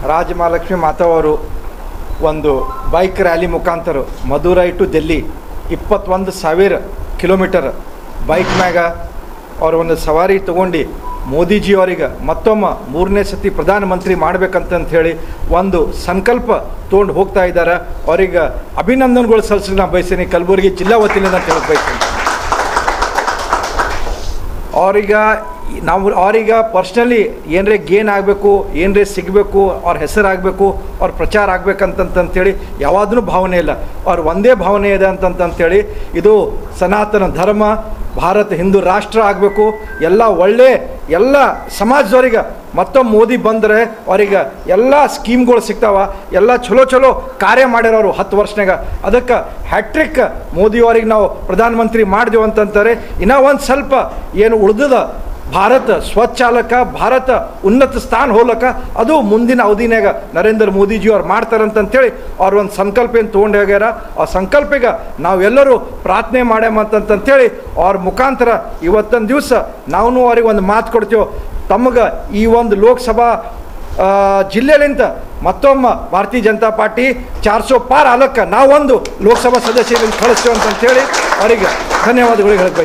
ರಾಜಮಹಾಲಕ್ಷ್ಮಿ ಮಾತಾವರು ಒಂದು bike rally ಮುಖಾಂತರ Madurai to Delhi 21,000 kilometre bike ಮ್ಯಾಗ ಅವ್ರ ಒಂದು ಸವಾರಿ ತೊಗೊಂಡು ಮೋದಿಜಿ ಅವರಿಗೆ ಮತ್ತೊಮ್ಮೆ 3ನೇ ಸತಿ ಪ್ರಧಾನಮಂತ್ರಿ ಮಾಡಬೇಕಂತ ಹೇಳಿ ಒಂದು ಸಂಕಲ್ಪ ತೊಗೊಂಡು ಹೋಗ್ತಾ ಇದ್ದಾರೆ. ಅವ್ರಿಗೆ ಅಭಿನಂದನೆಗಳು ಸಲ್ಲಿಸಲು ನಾನು ಬಯಸ್ತೀನಿ. ಕಲಬುರಗಿ ಜಿಲ್ಲಾ ವತಿಯಿಂದ ಅಂತ ಹೇಳಕ್ಕೆ ಬಯಸ್ತೀನಿ. ಅವ್ರಿಗೆ ಪರ್ಸ್ನಲಿ ಏನರೇ ಗೇನ್ ಆಗಬೇಕು, ಏನರೇ ಸಿಗಬೇಕು, ಅವ್ರ ಹೆಸರಾಗಬೇಕು, ಅವ್ರ ಪ್ರಚಾರ ಆಗ್ಬೇಕಂತಂತೇಳಿ ಯಾವುದೂ ಭಾವನೆ ಇಲ್ಲ. ಅವ್ರ ಒಂದೇ ಭಾವನೆ ಇದೆ ಅಂತಂತೇಳಿ ಇದು ಸನಾತನ ಧರ್ಮ, ಭಾರತ ಹಿಂದೂ ರಾಷ್ಟ್ರ ಆಗಬೇಕು, ಎಲ್ಲ ಸಮಾಜದವ್ರಿಗೆ ಮತ್ತೊಮ್ಮೆ ಮೋದಿ ಬಂದರೆ ಅವ್ರಿಗೆ ಎಲ್ಲ ಸ್ಕೀಮ್ಗಳು ಸಿಗ್ತಾವ, ಎಲ್ಲ ಚಲೋ ಕಾರ್ಯ ಮಾಡ್ಯಾರವರು 10 ವರ್ಷನಾಗ. ಅದಕ್ಕೆ ಹ್ಯಾಟ್ರಿಕ್ ಮೋದಿಯವ್ರಿಗೆ ನಾವು ಪ್ರಧಾನಮಂತ್ರಿ ಮಾಡಿದೆವು ಅಂತಂತಾರೆ. ಇನ್ನೂ ಒಂದು ಸ್ವಲ್ಪ ಏನು ಉಳಿದದ ಭಾರತ ಸ್ವಚ್ಛಾಲಕ, ಭಾರತ ಉನ್ನತ ಸ್ಥಾನ ಹೋಲಕ, ಅದು ಮುಂದಿನ ಅವಧಿನಾಗ ನರೇಂದ್ರ ಮೋದಿಜಿಯವ್ರು ಮಾಡ್ತಾರಂತಂತೇಳಿ ಅವ್ರು ಒಂದು ಸಂಕಲ್ಪ ಏನು ತೊಗೊಂಡು ಹೋಗ್ಯಾರ. ಆ ಸಂಕಲ್ಪಿಗೆ ನಾವೆಲ್ಲರೂ ಪ್ರಾರ್ಥನೆ ಮಾಡ್ಯಾಮಂತಂತೇಳಿ ಅವ್ರ ಮುಖಾಂತರ ಇವತ್ತೊಂದು ದಿವಸ ನಾವು ಅವ್ರಿಗೆ ಒಂದು ಮಾತು ಕೊಡ್ತೇವೆ. ತಮಗೆ ಈ ಒಂದು ಲೋಕಸಭಾ ಜಿಲ್ಲೆಲಿಂದ ಮತ್ತೊಮ್ಮೆ ಭಾರತೀಯ ಜನತಾ ಪಾರ್ಟಿ 400 ಪಾರ್ ಆಲಕ್ಕೆ ನಾವೊಂದು ಲೋಕಸಭಾ ಸದಸ್ಯರಿಂದ ಕಳಿಸ್ತೇವೆ ಅಂತಂತೇಳಿ ಅವರಿಗೆ ಧನ್ಯವಾದಗಳು ಹೇಳಬೇಕು.